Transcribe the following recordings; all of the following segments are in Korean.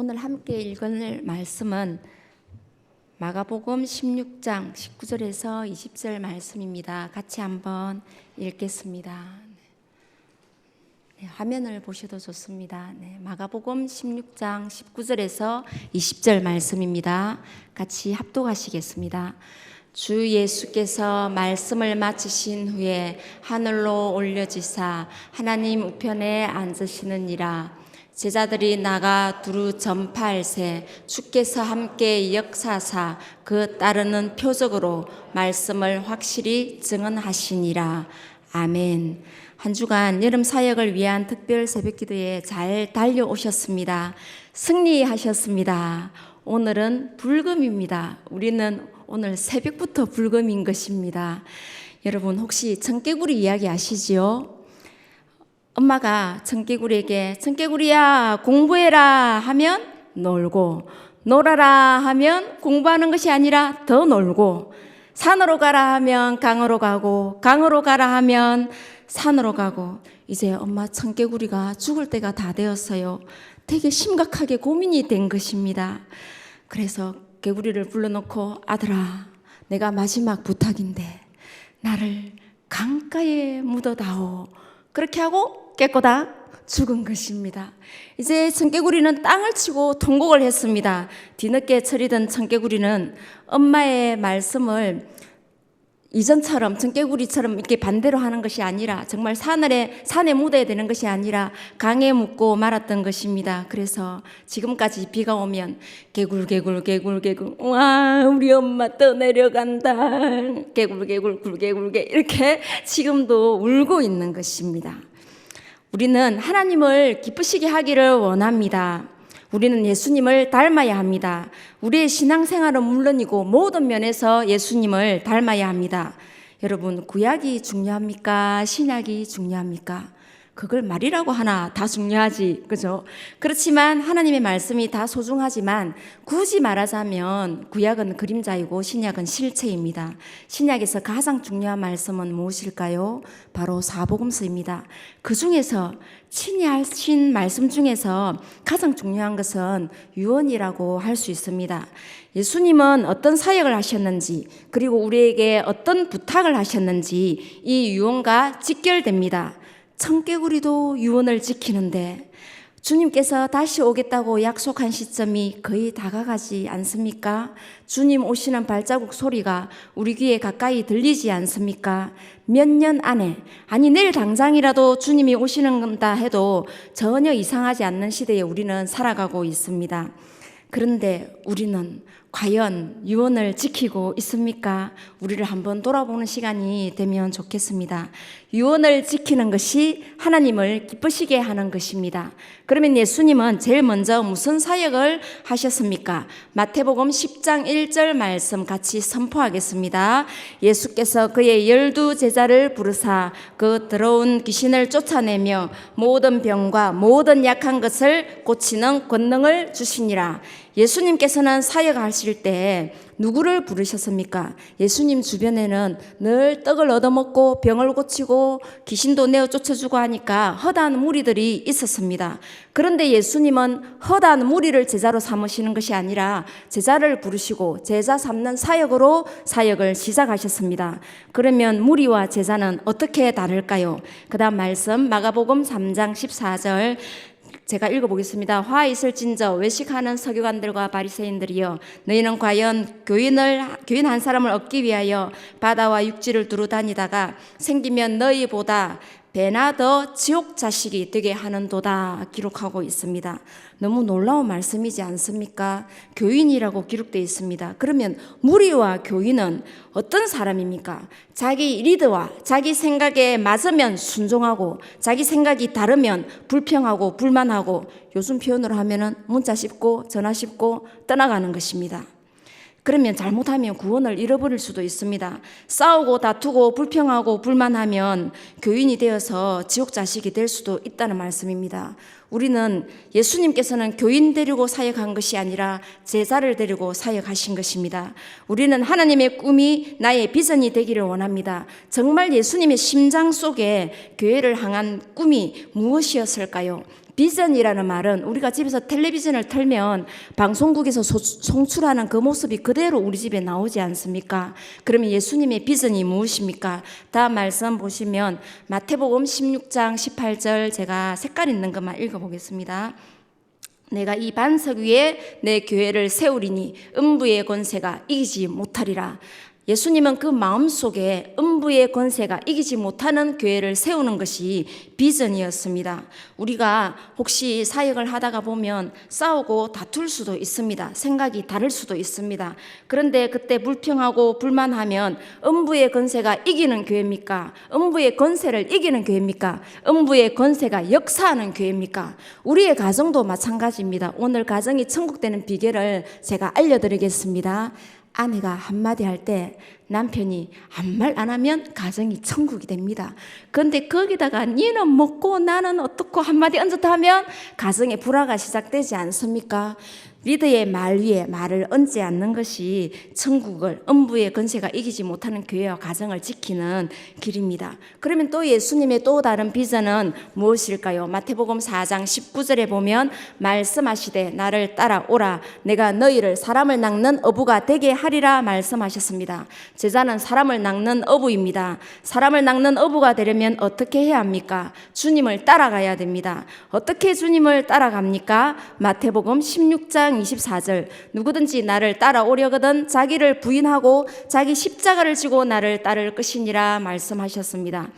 오늘 함께 읽을 말씀은 마가복음 16장 19절에서 20절 말씀입니다. 같이 한번 읽겠습니다. 네, 화면을 보셔도 좋습니다. 네, 마가복음 16장 19절에서 20절 말씀입니다. 같이 합독하시겠습니다. 주 예수께서 말씀을 마치신 후에 하늘로 올려지사 하나님 우편에 앉으시느니라. 제자들이 나가 두루 전파할세 주께서 함께 역사사 그 따르는 표적으로 말씀을 확실히 증언하시니라. 아멘. 한 주간 여름 사역을 위한 특별 새벽기도에 잘 달려오셨습니다. 승리하셨습니다. 오늘은 불금입니다. 우리는 오늘 새벽부터 불금인 것입니다. 여러분 혹시 청개구리 이야기 아시지요? 엄마가 청개구리에게 청개구리야 공부해라 하면 놀고, 놀아라 하면 공부하는 것이 아니라 더 놀고, 산으로 가라 하면 강으로 가고, 강으로 가라 하면 산으로 가고. 이제 엄마 청개구리가 죽을 때가 다 되었어요. 되게 심각하게 고민이 된 것입니다. 그래서 개구리를 불러놓고 아들아, 내가 마지막 부탁인데 나를 강가에 묻어다오. 그렇게 하고 깨꼬닥 죽은 것입니다. 이제 청개구리는 땅을 치고 통곡을 했습니다. 뒤늦게 처리된 청개구리는 엄마의 말씀을 이전처럼 청개구리처럼 이렇게 반대로 하는 것이 아니라 정말 산에 묻어야 되는 것이 아니라 강에 묻고 말았던 것입니다. 그래서 지금까지 비가 오면 개굴개굴 와 우리 엄마 떠내려간다 개굴개굴 굴개굴개 이렇게 지금도 울고 있는 것입니다. 우리는 하나님을 기쁘시게 하기를 원합니다. 우리는 예수님을 닮아야 합니다. 우리의 신앙생활은 물론이고 모든 면에서 예수님을 닮아야 합니다. 여러분, 구약이 중요합니까? 신약이 중요합니까? 그걸 말이라고 하나 다 중요하지, 그죠? 그렇지만 하나님의 말씀이 다 소중하지만 굳이 말하자면 구약은 그림자이고 신약은 실체입니다. 신약에서 가장 중요한 말씀은 무엇일까요? 바로 사복음서입니다. 그 중에서 친히 하신 말씀 중에서 가장 중요한 것은 유언이라고 할 수 있습니다. 예수님은 어떤 사역을 하셨는지, 그리고 우리에게 어떤 부탁을 하셨는지 이 유언과 직결됩니다. 청개구리도 유언을 지키는데 주님께서 다시 오겠다고 약속한 시점이 거의 다가가지 않습니까? 주님 오시는 발자국 소리가 우리 귀에 가까이 들리지 않습니까? 몇 년 안에, 아니 내일 당장이라도 주님이 오시는다 해도 전혀 이상하지 않는 시대에 우리는 살아가고 있습니다. 그런데 우리는 과연 유언을 지키고 있습니까? 우리를 한번 돌아보는 시간이 되면 좋겠습니다. 유언을 지키는 것이 하나님을 기쁘시게 하는 것입니다. 그러면 예수님은 제일 먼저 무슨 사역을 하셨습니까? 마태복음 10장 1절 말씀 같이 선포하겠습니다. 예수께서 그의 12 제자를 부르사 그 더러운 귀신을 쫓아내며 모든 병과 모든 약한 것을 고치는 권능을 주시니라. 예수님께서는 사역하실 때 누구를 부르셨습니까? 예수님 주변에는 늘 떡을 얻어먹고 병을 고치고 귀신도 내어 쫓아주고 하니까 허다한 무리들이 있었습니다. 그런데 예수님은 허다한 무리를 제자로 삼으시는 것이 아니라 제자를 부르시고 제자 삼는 사역으로 사역을 시작하셨습니다. 그러면 무리와 제자는 어떻게 다를까요? 그 다음 말씀 마가복음 3장 14절 제가 읽어보겠습니다. 화 있을진저 외식하는 서기관들과 바리새인들이여, 너희는 과연 교인 한 사람을 얻기 위하여 바다와 육지를 두루 다니다가 생기면 너희보다 배나 더 지옥 자식이 되게 하는도다 기록하고 있습니다. 너무 놀라운 말씀이지 않습니까? 교인이라고 기록되어 있습니다. 그러면 무리와 교인은 어떤 사람입니까? 자기 리더와 자기 생각에 맞으면 순종하고 자기 생각이 다르면 불평하고 불만하고 요즘 표현으로 하면은 문자 씹고 전화 씹고 떠나가는 것입니다. 그러면 잘못하면 구원을 잃어버릴 수도 있습니다. 싸우고 다투고 불평하고 불만하면 교인이 되어서 지옥 자식이 될 수도 있다는 말씀입니다. 우리는 예수님께서는 교인 데리고 사역한 것이 아니라 제자를 데리고 사역하신 것입니다. 우리는 하나님의 꿈이 나의 비전이 되기를 원합니다. 정말 예수님의 심장 속에 교회를 향한 꿈이 무엇이었을까요? 비전이라는 말은 우리가 집에서 텔레비전을 틀면 방송국에서 송출하는 그 모습이 그대로 우리 집에 나오지 않습니까? 그러면 예수님의 비전이 무엇입니까? 다음 말씀 보시면 마태복음 16장 18절 제가 색깔 있는 것만 읽어보겠습니다. 내가 이 반석 위에 내 교회를 세우리니 음부의 권세가 이기지 못하리라. 예수님은 그 마음속에 음부의 권세가 이기지 못하는 교회를 세우는 것이 비전이었습니다. 우리가 혹시 사역을 하다가 보면 싸우고 다툴 수도 있습니다. 생각이 다를 수도 있습니다. 그런데 그때 불평하고 불만하면 음부의 권세가 이기는 교회입니까? 음부의 권세를 이기는 교회입니까? 음부의 권세가 역사하는 교회입니까? 우리의 가정도 마찬가지입니다. 오늘 가정이 천국 되는 비결을 제가 알려드리겠습니다. 아내가 한마디 할 때 남편이 아무 말 안 하면 가정이 천국이 됩니다. 그런데 거기다가 니는 먹고 나는 어떻고 한마디 얹었다 하면 가정의 불화가 시작되지 않습니까? 리더의 말 위에 말을 얹지 않는 것이 천국을 음부의 권세가 이기지 못하는 교회와 가정을 지키는 길입니다. 그러면 또 예수님의 또 다른 비전은 무엇일까요? 마태복음 4장 19절에 보면 말씀하시되 나를 따라오라 내가 너희를 사람을 낚는 어부가 되게 하리라 말씀하셨습니다. 제자는 사람을 낚는 어부입니다. 사람을 낚는 어부가 되려면 어떻게 해야 합니까? 주님을 따라가야 됩니다. 어떻게 주님을 따라갑니까? 마태복음 16장 24절 누구든지 나를 따라오려거든 자기를 부인하고 자기 십자가를 지고 나를 따를 것이니라 말씀하셨습니다.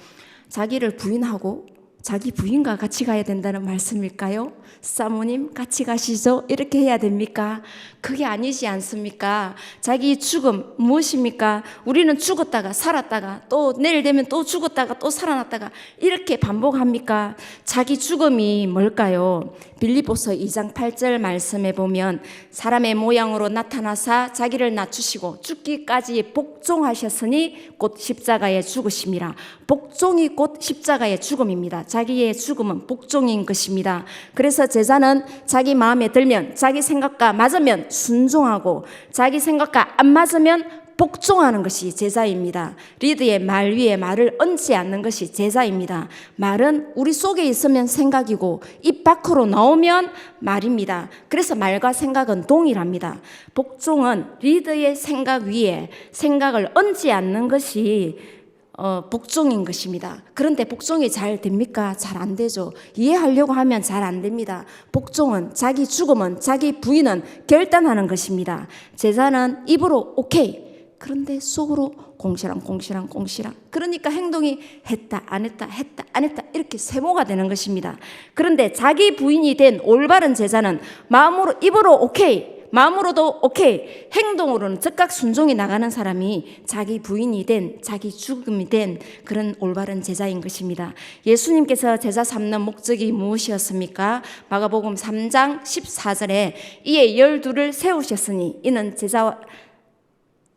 자기를 부인하고 자기 부인과 같이 가야 된다는 말씀일까요? 사모님 같이 가시죠. 이렇게 해야 됩니까? 그게 아니지 않습니까? 자기 죽음 무엇입니까? 우리는 죽었다가 살았다가 또 내일 되면 또 죽었다가 또 살아났다가 이렇게 반복합니까? 자기 죽음이 뭘까요? 빌립보서 2장 8절 말씀에 보면 사람의 모양으로 나타나사 자기를 낮추시고 죽기까지 복종하셨으니 곧 십자가에 죽으심이라. 복종이 곧 십자가의 죽음입니다. 자기의 죽음은 복종인 것입니다. 그래서 제자는 자기 마음에 들면 자기 생각과 맞으면 순종하고 자기 생각과 안 맞으면 복종하는 것이 제자입니다. 리더의 말 위에 말을 얹지 않는 것이 제자입니다. 말은 우리 속에 있으면 생각이고 입 밖으로 나오면 말입니다. 그래서 말과 생각은 동일합니다. 복종은 리더의 생각 위에 생각을 얹지 않는 것이 복종인 것입니다. 그런데 복종이 잘 됩니까? 잘 안 되죠. 이해하려고 하면 잘 안 됩니다. 복종은 자기 죽음은 자기 부인은 결단하는 것입니다. 제자는 입으로 오케이. 그런데 속으로 공시랑 그러니까 행동이 했다 안 했다 했다 안 했다 이렇게 세모가 되는 것입니다. 그런데 자기 부인이 된 올바른 제자는 마음으로 입으로 오케이 마음으로도 오케이 행동으로는 즉각 순종이 나가는 사람이 자기 부인이 된 자기 죽음이 된 그런 올바른 제자인 것입니다. 예수님께서 제자 삼는 목적이 무엇이었습니까? 마가복음 3장 14절에 이에 12를 세우셨으니 이는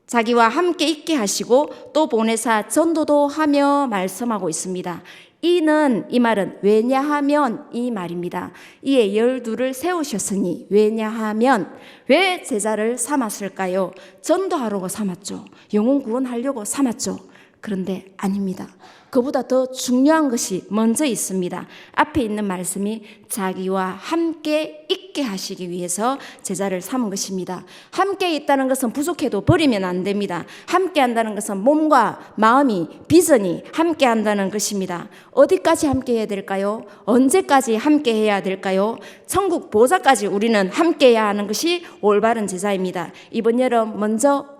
자기와 함께 있게 하시고 또 보내사 전도도 하며 말씀하고 있습니다. 이는 이 말은 왜냐하면 이 말입니다. 이에 12를 세우셨으니 왜냐하면 왜 제자를 삼았을까요? 전도하려고 삼았죠. 영혼 구원하려고 삼았죠. 그런데 아닙니다. 그보다 더 중요한 것이 먼저 있습니다. 앞에 있는 말씀이 자기와 함께 있게 하시기 위해서 제자를 삼은 것입니다. 함께 있다는 것은 부족해도 버리면 안 됩니다. 함께 한다는 것은 몸과 마음이 비전이 함께 한다는 것입니다. 어디까지 함께 해야 될까요? 언제까지 함께 해야 될까요? 천국 보좌까지 우리는 함께 해야 하는 것이 올바른 제자입니다. 이번 여름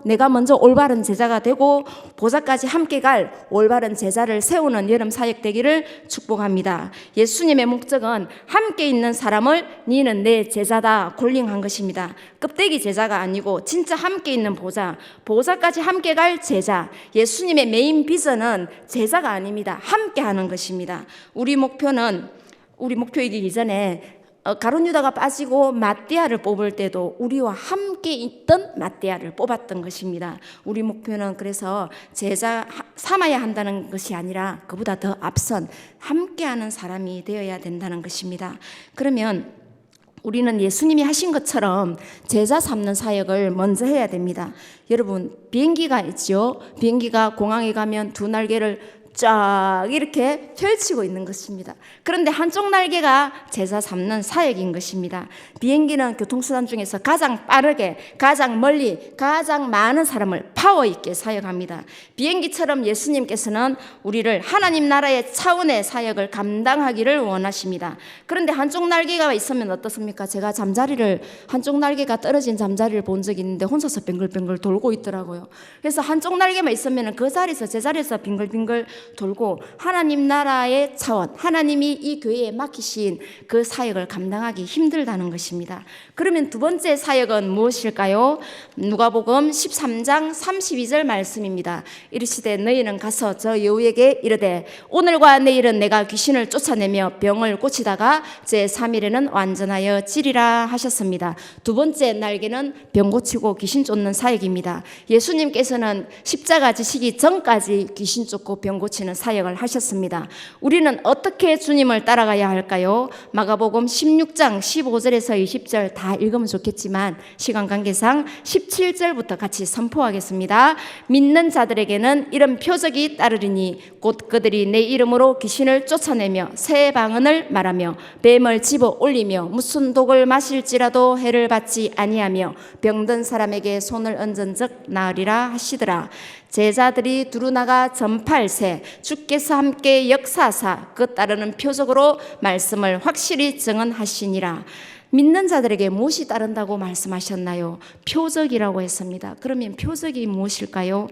내가 먼저 올바른 제자가 되고 보좌까지 함께 갈 올바른 제자를 세우는 여름 사역 되기를 축복합니다. 예수님의 목적은 함께 있는 사람을 니는 내 제자다 콜링한 것입니다. 껍데기 제자가 아니고 진짜 함께 있는 보좌까지 함께 갈 제자. 예수님의 메인 비전은 제자가 아닙니다. 함께 하는 것입니다. 우리 목표이기 이전에 가룟 유다가 빠지고 맏대아를 뽑을 때도 우리와 함께 있던 맏대아를 뽑았던 것입니다. 우리 목표는 그래서 제자 삼아야 한다는 것이 아니라 그보다 더 앞선 함께하는 사람이 되어야 된다는 것입니다. 그러면 우리는 예수님이 하신 것처럼 제자 삼는 사역을 먼저 해야 됩니다. 여러분 비행기가 있죠. 비행기가 공항에 가면 두 날개를 쫙 이렇게 펼치고 있는 것입니다. 그런데 한쪽 날개가 제자 삼는 사역인 것입니다. 비행기는 교통수단 중에서 가장 빠르게, 가장 멀리, 가장 많은 사람을 파워 있게 사역합니다. 비행기처럼 예수님께서는 우리를 하나님 나라의 차원의 사역을 감당하기를 원하십니다. 그런데 한쪽 날개가 있으면 어떻습니까? 제가 한쪽 날개가 떨어진 잠자리를 본 적이 있는데 혼자서 뱅글뱅글 돌고 있더라고요. 그래서 한쪽 날개만 있으면 그 자리에서 제자리에서 빙글빙글 돌고 하나님 나라의 차원, 하나님이 이 교회에 맡기신 그 사역을 감당하기 힘들다는 것입니다. 그러면 두 번째 사역은 무엇일까요? 누가복음 13장 32절 말씀입니다. 이르시되 너희는 가서 저 여우에게 이르되 오늘과 내일은 내가 귀신을 쫓아내며 병을 고치다가 제3일에는 완전하여 지리라 하셨습니다. 두 번째 날개는 병 고치고 귀신 쫓는 사역입니다. 예수님께서는 십자가 지시기 전까지 귀신 쫓고 병 고치는 사역을 하셨습니다. 우리는 어떻게 주님을 따라가야 할까요? 마가복음 16장 15절에서 20절 다 읽으면 좋겠지만 시간 관계상 17절부터 같이 선포하겠습니다. 믿는 자들에게는 이런 표적이 따르리니 곧 그들이 내 이름으로 귀신을 쫓아내며 새 방언을 말하며 뱀을 집어 올리며 무슨 독을 마실지라도 해를 받지 아니하며 병든 사람에게 손을 얹은즉 나으리라 하시더라. 제자들이 두루 나가 전파할세 주께서 함께 역사하사 그 따르는 표적으로 말씀을 확실히 증언하시니라. 믿는 자들에게 무엇이 따른다고 말씀하셨나요? 표적이라고 했습니다. 그러면 표적이 무엇일까요?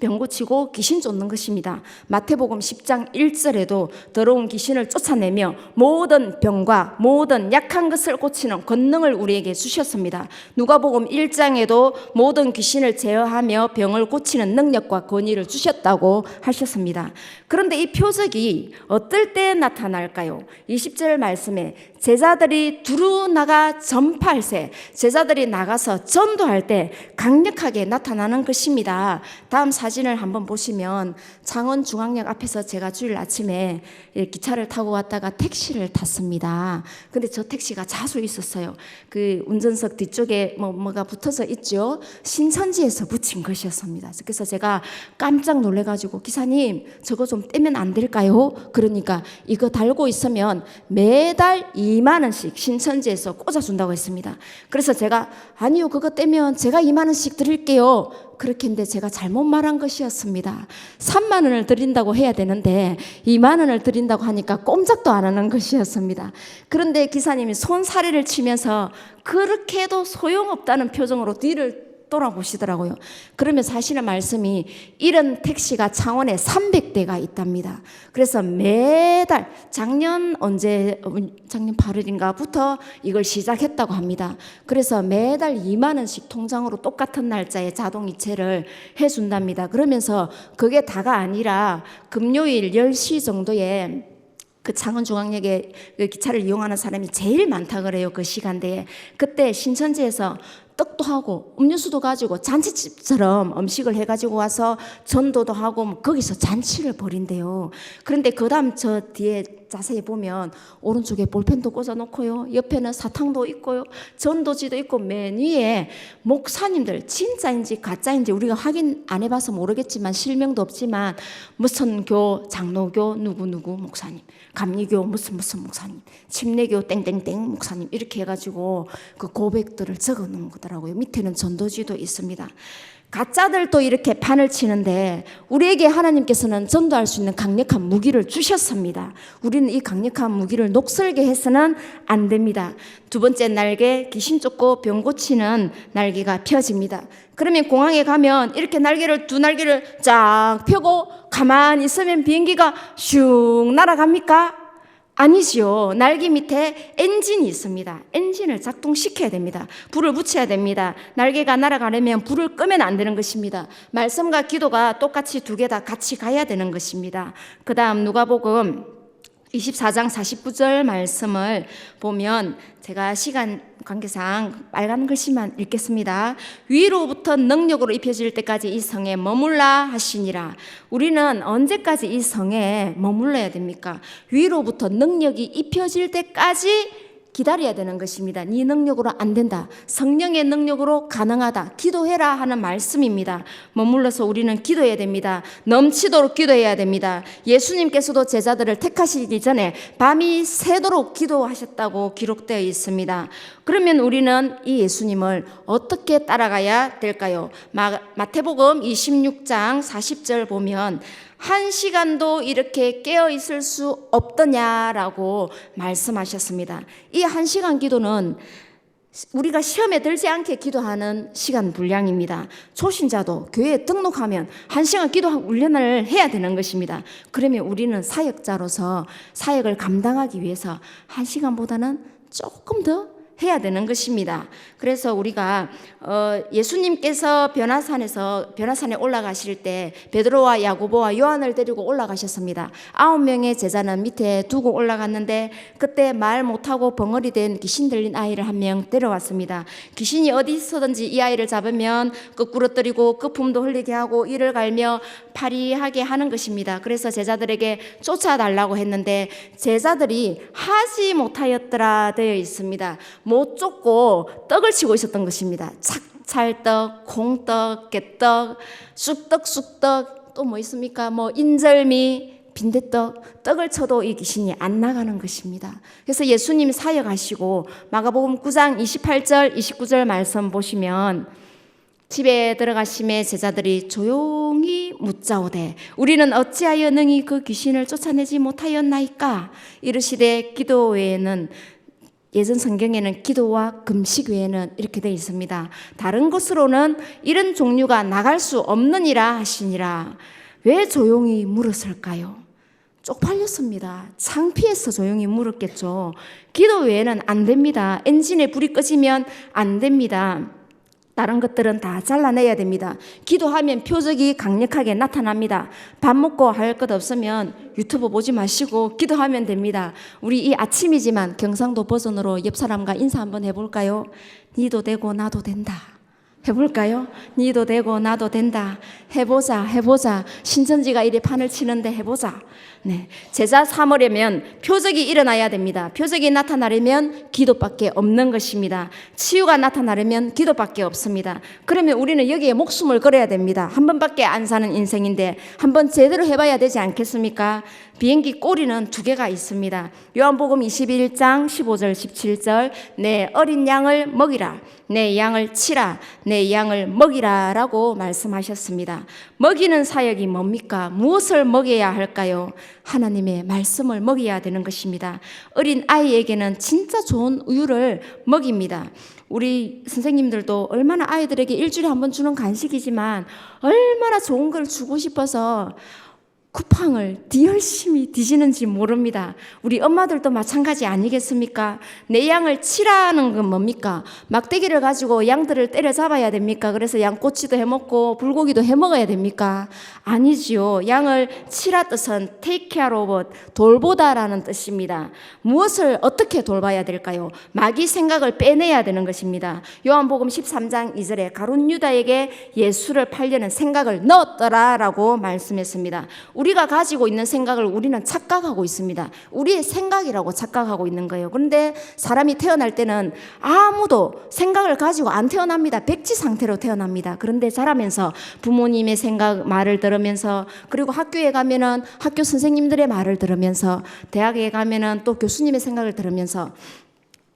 병 고치고 귀신 쫓는 것입니다. 마태복음 10장 1절에도 더러운 귀신을 쫓아내며 모든 병과 모든 약한 것을 고치는 권능을 우리에게 주셨습니다. 누가복음 1장에도 모든 귀신을 제어하며 병을 고치는 능력과 권위를 주셨다고 하셨습니다. 그런데 이 표적이 어떨 때 나타날까요? 20절 말씀에 제자들이 두루 나가 전파할세, 제자들이 나가서 전도할 때 강력하게 나타나는 것입니다. 다음 사진을 한번 보시면 창원중앙역 앞에서 제가 주일 아침에 기차를 타고 왔다가 택시를 탔습니다. 근데 저 택시가 자주 있었어요. 그 운전석 뒤쪽에 뭐가 붙어서 있죠. 신천지에서 붙인 것이었습니다. 그래서 제가 깜짝 놀래가지고 기사님 저거 좀 떼면 안 될까요? 그러니까 이거 달고 있으면 매달 2만 원씩 신천지에서 꽂아준다고 했습니다. 그래서 제가 아니요 그거 떼면 제가 2만 원씩 드릴게요. 그렇게 했는데 제가 잘못 말한 것이었습니다. 3만 원을 드린다고 해야 되는데 2만 원을 드린다고 하니까 꼼짝도 안 하는 것이었습니다. 그런데 기사님이 손사래를 치면서 그렇게 해도 소용없다는 표정으로 뒤를 돌아보시더라고요. 그러면 사실은 말씀이 이런 택시가 창원에 300대가 있답니다. 그래서 매달 작년 8월인가부터 이걸 시작했다고 합니다. 그래서 매달 2만 원씩 통장으로 똑같은 날짜에 자동이체를 해준답니다. 그러면서 그게 다가 아니라 금요일 10시 정도에 그 창원중앙역에 그 기차를 이용하는 사람이 제일 많다 그래요. 그 시간대에. 그때 신천지에서 떡도 하고 음료수도 가지고 잔치집처럼 음식을 해가지고 와서 전도도 하고 거기서 잔치를 벌인대요. 그런데 그 다음 저 뒤에 자세히 보면 오른쪽에 볼펜도 꽂아놓고요. 옆에는 사탕도 있고요. 전도지도 있고 맨 위에 목사님들 진짜인지 가짜인지 우리가 확인 안 해봐서 모르겠지만 실명도 없지만 무슨 교 장로교 누구누구 목사님, 감리교 무슨 목사님, 침례교 땡땡땡 목사님 이렇게 해가지고 그 고백들을 적어놓은 거더라고요. 밑에는 전도지도 있습니다. 가짜들도 이렇게 판을 치는데 우리에게 하나님께서는 전도할 수 있는 강력한 무기를 주셨습니다. 우리는 이 강력한 무기를 녹슬게 해서는 안 됩니다. 두 번째 날개, 귀신 쫓고 병 고치는 날개가 펴집니다. 그러면 공항에 가면 이렇게 두 날개를 쫙 펴고 가만히 있으면 비행기가 슉 날아갑니까? 아니지요. 날개 밑에 엔진이 있습니다. 엔진을 작동시켜야 됩니다. 불을 붙여야 됩니다. 날개가 날아가려면 불을 끄면 안 되는 것입니다. 말씀과 기도가 똑같이 두 개 다 같이 가야 되는 것입니다. 그 다음 누가복음 24장 49절 말씀을 보면 제가 시간 관계상 빨간 글씨만 읽겠습니다. 위로부터 능력으로 입혀질 때까지 이 성에 머물라 하시니라. 우리는 언제까지 이 성에 머물러야 됩니까? 위로부터 능력이 입혀질 때까지 기다려야 되는 것입니다. 네 능력으로 안 된다. 성령의 능력으로 가능하다. 기도해라 하는 말씀입니다. 머물러서 우리는 기도해야 됩니다. 넘치도록 기도해야 됩니다. 예수님께서도 제자들을 택하시기 전에 밤이 새도록 기도하셨다고 기록되어 있습니다. 그러면 우리는 이 예수님을 어떻게 따라가야 될까요? 마태복음 26장 40절 보면 1시간도 이렇게 깨어 있을 수 없더냐라고 말씀하셨습니다. 이 1시간 기도는 우리가 시험에 들지 않게 기도하는 시간 분량입니다. 초신자도 교회에 등록하면 1시간 기도 훈련을 해야 되는 것입니다. 그러면 우리는 사역자로서 사역을 감당하기 위해서 1시간보다는 조금 더 해야 되는 것입니다. 그래서 우리가 예수님께서 변화산에 올라가실 때 베드로와 야고보와 요한을 데리고 올라가셨습니다. 9명의 제자는 밑에 두고 올라갔는데 그때 말 못하고 벙어리 된 귀신 들린 아이를 한 명 데려왔습니다. 귀신이 어디서든지 이 아이를 잡으면 끄꾸러뜨리고 거품도 흘리게 하고 이를 갈며 파리하게 하는 것입니다. 그래서 제자들에게 쫓아달라고 했는데 제자들이 하지 못하였더라 되어 있습니다. 못 쫓고 떡을 치고 있었던 것입니다. 찰떡, 콩떡, 깨떡, 쑥떡, 또 뭐 있습니까? 인절미, 빈대떡, 떡을 쳐도 이 귀신이 안 나가는 것입니다. 그래서 예수님이 사역하시고 마가복음 9장 28절, 29절 말씀 보시면 집에 들어가심에 제자들이 조용히 묻자오되 우리는 어찌하여 능히 그 귀신을 쫓아내지 못하였나이까? 이르시되 기도 외에는 예전 성경에는 기도와 금식 외에는 이렇게 되어 있습니다. 다른 곳으로는 이런 종류가 나갈 수 없느니라 하시니라. 왜 조용히 물었을까요? 쪽팔렸습니다. 창피해서 조용히 물었겠죠. 기도 외에는 안 됩니다. 엔진에 불이 꺼지면 안 됩니다. 다른 것들은 다 잘라내야 됩니다. 기도하면 표적이 강력하게 나타납니다. 밥 먹고 할 것 없으면 유튜브 보지 마시고 기도하면 됩니다. 우리 이 아침이지만 경상도 버전으로 옆 사람과 인사 한번 해볼까요? 니도 되고 나도 된다. 해볼까요? 니도 되고 나도 된다. 해보자. 신천지가 이래 판을 치는데 해보자. 네. 제자 삼으려면 표적이 일어나야 됩니다. 표적이 나타나려면 기도밖에 없는 것입니다. 치유가 나타나려면 기도밖에 없습니다. 그러면 우리는 여기에 목숨을 걸어야 됩니다. 한 번밖에 안 사는 인생인데 한번 제대로 해봐야 되지 않겠습니까? 비행기 꼬리는 2개가 있습니다. 요한복음 21장 15절 17절 내 어린 양을 먹이라. 내 양을 치라. 내 양을 먹이라 라고 말씀하셨습니다. 먹이는 사역이 뭡니까? 무엇을 먹여야 할까요? 하나님의 말씀을 먹여야 되는 것입니다. 어린 아이에게는 진짜 좋은 우유를 먹입니다. 우리 선생님들도 얼마나 아이들에게 일주일에 한 번 주는 간식이지만 얼마나 좋은 걸 주고 싶어서 쿠팡을 열심히 뒤지는지 모릅니다. 우리 엄마들도 마찬가지 아니겠습니까? 내 양을 치라는 건 뭡니까? 막대기를 가지고 양들을 때려잡아야 됩니까? 그래서 양꼬치도 해먹고 불고기도 해먹어야 됩니까? 아니지요. 양을 치라 뜻은 take care of, 돌보다라는 뜻입니다. 무엇을 어떻게 돌봐야 될까요? 마귀 생각을 빼내야 되는 것입니다. 요한복음 13장 2절에 가룟 유다에게 예수를 팔려는 생각을 넣었더라라고 말씀했습니다. 우리가 가지고 있는 생각을 우리는 착각하고 있습니다. 우리의 생각이라고 착각하고 있는 거예요. 그런데 사람이 태어날 때는 아무도 생각을 가지고 안 태어납니다. 백지 상태로 태어납니다. 그런데 자라면서 부모님의 생각, 말을 들으면서 그리고 학교에 가면은 학교 선생님들의 말을 들으면서 대학에 가면은 또 교수님의 생각을 들으면서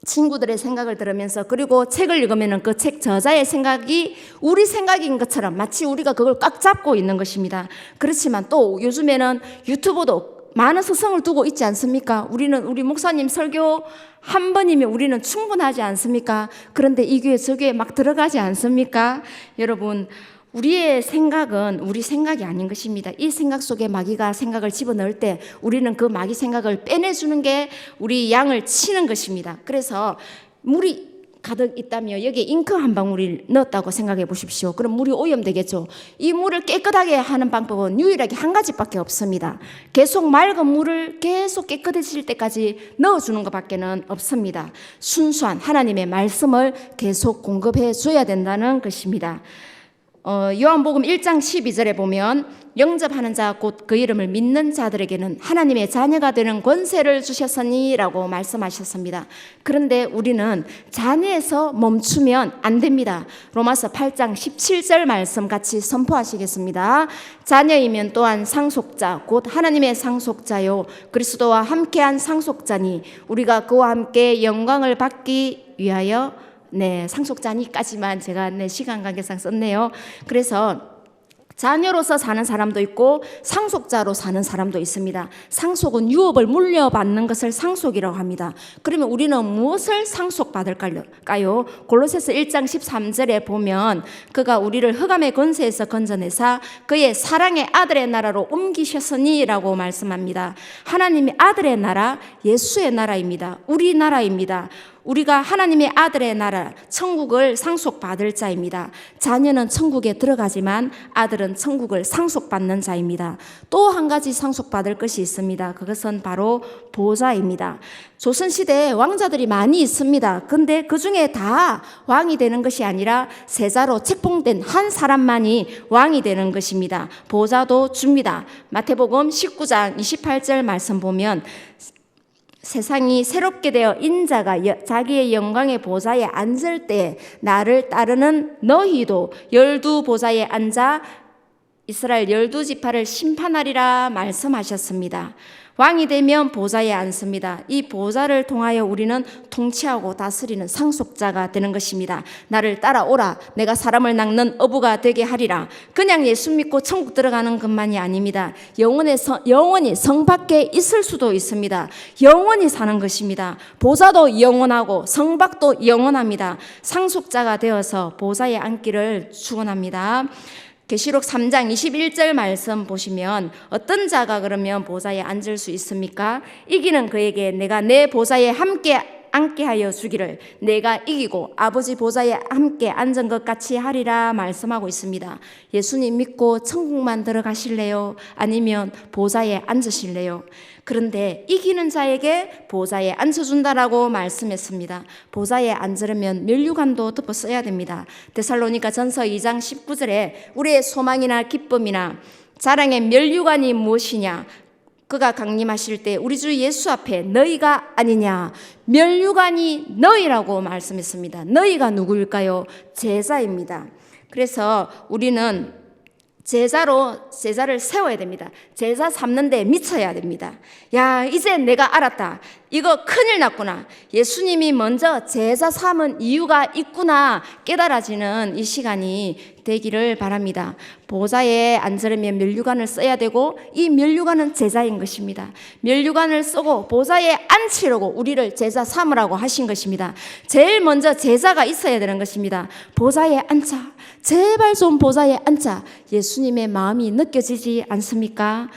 친구들의 생각을 들으면서 그리고 책을 읽으면 그 책 저자의 생각이 우리 생각인 것처럼 마치 우리가 그걸 꽉 잡고 있는 것입니다. 그렇지만 또 요즘에는 유튜브도 많은 스승을 두고 있지 않습니까? 우리 목사님 설교 한 번이면 우리는 충분하지 않습니까? 그런데 이 교회 저 교회 막 들어가지 않습니까? 여러분, 우리의 생각은 우리 생각이 아닌 것입니다. 이 생각 속에 마귀가 생각을 집어넣을 때 우리는 그 마귀 생각을 빼내주는 게 우리 양을 치는 것입니다. 그래서 물이 가득 있다며 여기에 잉크 한 방울을 넣었다고 생각해 보십시오. 그럼 물이 오염되겠죠. 이 물을 깨끗하게 하는 방법은 유일하게 한 가지밖에 없습니다. 계속 맑은 물을 계속 깨끗해질 때까지 넣어주는 것밖에는 없습니다. 순수한 하나님의 말씀을 계속 공급해 줘야 된다는 것입니다. 요한복음 1장 12절에 보면 영접하는 자 곧 그 이름을 믿는 자들에게는 하나님의 자녀가 되는 권세를 주셨으니라고 말씀하셨습니다. 그런데 우리는 자녀에서 멈추면 안 됩니다. 로마서 8장 17절 말씀 같이 선포하시겠습니다. 자녀이면 또한 상속자 곧 하나님의 상속자요 그리스도와 함께한 상속자니 우리가 그와 함께 영광을 받기 위하여 상속자니까지만 제가 시간 관계상 썼네요. 그래서 자녀로서 사는 사람도 있고 상속자로 사는 사람도 있습니다. 상속은 유업을 물려받는 것을 상속이라고 합니다. 그러면 우리는 무엇을 상속받을까요? 골로새서 1장 13절에 보면 그가 우리를 흑암의 권세에서 건져내사 그의 사랑의 아들의 나라로 옮기셨으니 라고 말씀합니다. 하나님의 아들의 나라, 예수의 나라입니다. 우리 나라입니다. 우리가 하나님의 아들의 나라, 천국을 상속받을 자입니다. 자녀는 천국에 들어가지만 아들은 천국을 상속받는 자입니다. 또 한 가지 상속받을 것이 있습니다. 그것은 바로 보좌입니다. 조선시대에 왕자들이 많이 있습니다. 근데 그 중에 다 왕이 되는 것이 아니라 세자로 책봉된 한 사람만이 왕이 되는 것입니다. 보좌도 줍니다. 마태복음 19장 28절 말씀 보면 세상이 새롭게 되어 인자가 자기의 영광의 보좌에 앉을 때 나를 따르는 너희도 12보좌에 앉아 이스라엘 12지파를 심판하리라 말씀하셨습니다. 왕이 되면 보좌에 앉습니다. 이 보좌를 통하여 우리는 통치하고 다스리는 상속자가 되는 것입니다. 나를 따라오라. 내가 사람을 낚는 어부가 되게 하리라. 그냥 예수 믿고 천국 들어가는 것만이 아닙니다. 영원히 성 밖에 있을 수도 있습니다. 영원히 사는 것입니다. 보좌도 영원하고 성밖도 영원합니다. 상속자가 되어서 보좌에 앉기를 축원합니다. 계시록 3장 21절 말씀 보시면 어떤 자가 그러면 보좌에 앉을 수 있습니까? 이기는 그에게 내가 내 보좌에 함께 앉게 하여 주기를 내가 이기고 아버지 보좌에 함께 앉은 것 같이 하리라 말씀하고 있습니다. 예수님 믿고 천국만 들어가실래요? 아니면 보좌에 앉으실래요? 그런데 이기는 자에게 보좌에 앉혀준다라고 말씀했습니다. 보좌에 앉으려면 면류관도 덮어 써야 됩니다. 데살로니가 전서 2장 19절에 우리의 소망이나 기쁨이나 자랑의 면류관이 무엇이냐? 그가 강림하실 때 우리 주 예수 앞에 너희가 아니냐? 면류관이 너희라고 말씀했습니다. 너희가 누구일까요? 제자입니다. 그래서 우리는 제자를 세워야 됩니다. 제자 삼는데 미쳐야 됩니다. 야, 이제 내가 알았다. 이거 큰일 났구나. 예수님이 먼저 제자 삼은 이유가 있구나 깨달아지는 이 시간이 되기를 바랍니다. 보좌에 앉으려면 면류관을 써야 되고 이 면류관은 제자인 것입니다. 면류관을 쓰고 보좌에 앉히려고 우리를 제자 삼으라고 하신 것입니다. 제일 먼저 제자가 있어야 되는 것입니다. 보좌에 앉자. 제발 좀 보좌에 앉자. 예수님의 마음이 느껴지지 않습니까?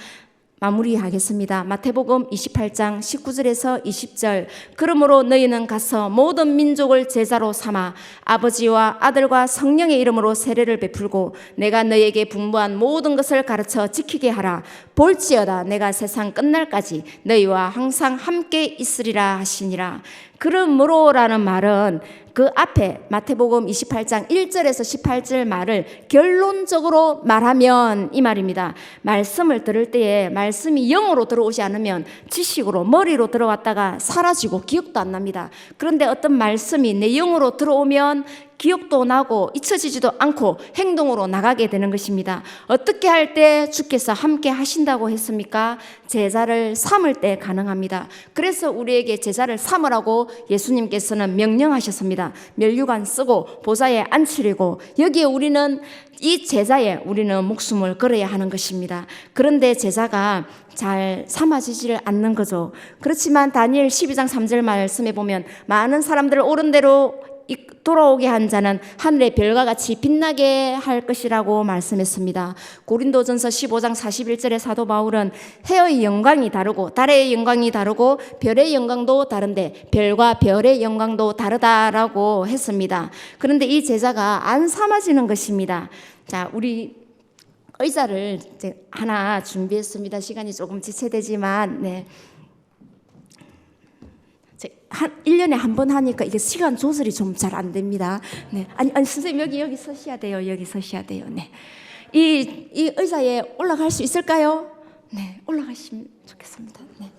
마무리하겠습니다. 마태복음 28장 19절에서 20절 그러므로 너희는 가서 모든 민족을 제자로 삼아 아버지와 아들과 성령의 이름으로 세례를 베풀고 내가 너희에게 분부한 모든 것을 가르쳐 지키게 하라. 볼지어다 내가 세상 끝날까지 너희와 항상 함께 있으리라 하시니라. 그러므로라는 말은 그 앞에 마태복음 28장 1절에서 18절 말을 결론적으로 말하면 이 말입니다. 말씀을 들을 때에 말씀이 영으로 들어오지 않으면 지식으로 머리로 들어왔다가 사라지고 기억도 안 납니다. 그런데 어떤 말씀이 내 영으로 들어오면 기억도 나고 잊혀지지도 않고 행동으로 나가게 되는 것입니다. 어떻게 할 때 주께서 함께 하신다고 했습니까? 제자를 삼을 때 가능합니다. 그래서 우리에게 제자를 삼으라고 예수님께서는 명령하셨습니다. 면류관 쓰고 보좌에 앉히려고 여기에 우리는 이 제자에 우리는 목숨을 걸어야 하는 것입니다. 그런데 제자가 잘 삼아지지를 않는 거죠. 그렇지만 다니엘 12장 3절 말씀에 보면 많은 사람들을 옳은 대로 돌아오게 한 자는 하늘의 별과 같이 빛나게 할 것이라고 말씀했습니다. 고린도전서 15장 41절에 사도 바울은 해의 영광이 다르고 달의 영광이 다르고 별의 영광도 다른데 별과 별의 영광도 다르다라고 했습니다. 그런데 이 제자가 안 삼아지는 것입니다. 자, 우리 의자를 이제 하나 준비했습니다. 시간이 조금 지체되지만 한 1년에 한 번 하니까 이게 시간 조절이 좀 잘 안 됩니다. 네. 아니 선생님 여기 서셔야 돼요. 여기 서셔야 돼요. 네. 이 의자에 올라갈 수 있을까요? 네. 올라가시면 좋겠습니다. 네.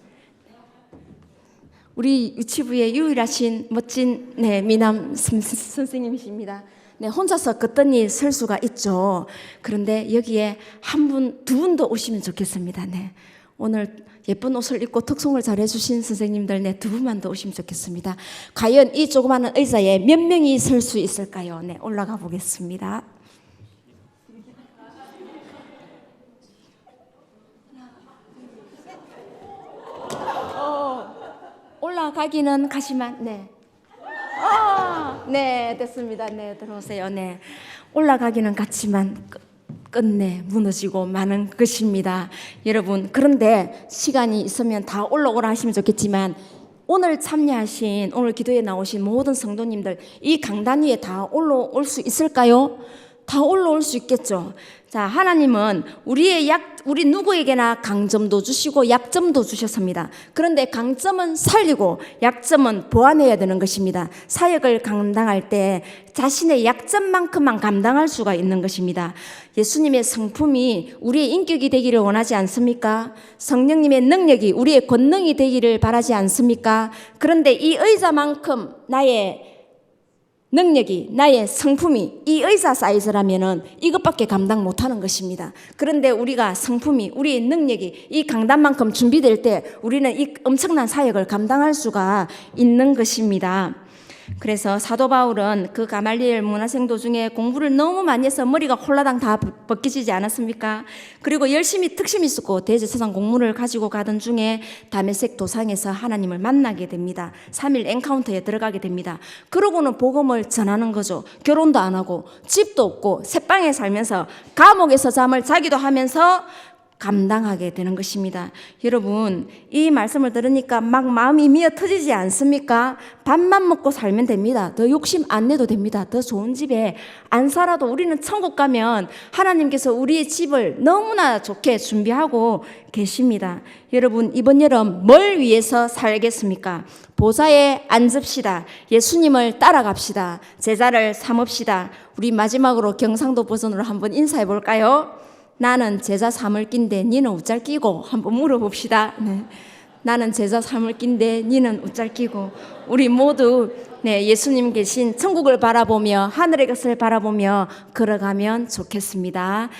우리 유치부의 유일하신 멋진 미남 선생님이십니다. 네, 혼자서 거뜬히 설 수가 있죠. 그런데 여기에 한 분, 두 분 더 오시면 좋겠습니다. 네. 오늘 예쁜 옷을 입고 특송을 잘해주신 선생님들 두 분만 더 오시면 좋겠습니다. 과연 이 조그마한 의자에 몇 명이 설 수 있을까요? 네, 올라가 보겠습니다. 올라가기는 가시만, 네. 네, 됐습니다. 네, 들어오세요. 네. 올라가기는 같지만 끝내 무너지고 마는 것입니다. 여러분, 그런데 시간이 있으면 다 올라오라 하시면 좋겠지만 오늘 참여하신, 오늘 기도에 나오신 모든 성도님들 이 강단 위에 다 올라올 수 있을까요? 다 올라올 수 있겠죠. 자, 하나님은 우리 누구에게나 강점도 주시고 약점도 주셨습니다. 그런데 강점은 살리고 약점은 보완해야 되는 것입니다. 사역을 감당할 때 자신의 약점만큼만 감당할 수가 있는 것입니다. 예수님의 성품이 우리의 인격이 되기를 원하지 않습니까? 성령님의 능력이 우리의 권능이 되기를 바라지 않습니까? 그런데 이 의자만큼 나의 능력이, 나의 성품이 이 의자 사이즈라면은 이것밖에 감당 못하는 것입니다. 그런데 우리가 성품이, 우리의 능력이 이 강단만큼 준비될 때 우리는 이 엄청난 사역을 감당할 수가 있는 것입니다. 그래서 사도 바울은 그 가말리엘 문화생도 중에 공부를 너무 많이 해서 머리가 홀라당 다 벗겨지지 않았습니까? 그리고 열심히 특심이 있었고 대제사장 공문을 가지고 가던 중에 다메섹 도상에서 하나님을 만나게 됩니다. 3일 엔카운터에 들어가게 됩니다. 그러고는 복음을 전하는 거죠. 결혼도 안 하고 집도 없고 새방에 살면서 감옥에서 잠을 자기도 하면서 감당하게 되는 것입니다. 여러분, 이 말씀을 들으니까 막 마음이 미어 터지지 않습니까? 밥만 먹고 살면 됩니다. 더 욕심 안 내도 됩니다. 더 좋은 집에 안 살아도 우리는 천국 가면 하나님께서 우리의 집을 너무나 좋게 준비하고 계십니다. 여러분, 이번 여름 뭘 위해서 살겠습니까? 보좌에 앉읍시다. 예수님을 따라갑시다. 제자를 삼읍시다. 우리 마지막으로 경상도 버전으로 한번 인사해 볼까요? 나는 제자 삼을 낀데 니는 웃잘 끼고 한번 물어봅시다. 네. 나는 제자 삼을 낀데 니는 웃잘 끼고 우리 모두 예수님 계신 천국을 바라보며 하늘의 것을 바라보며 걸어가면 좋겠습니다.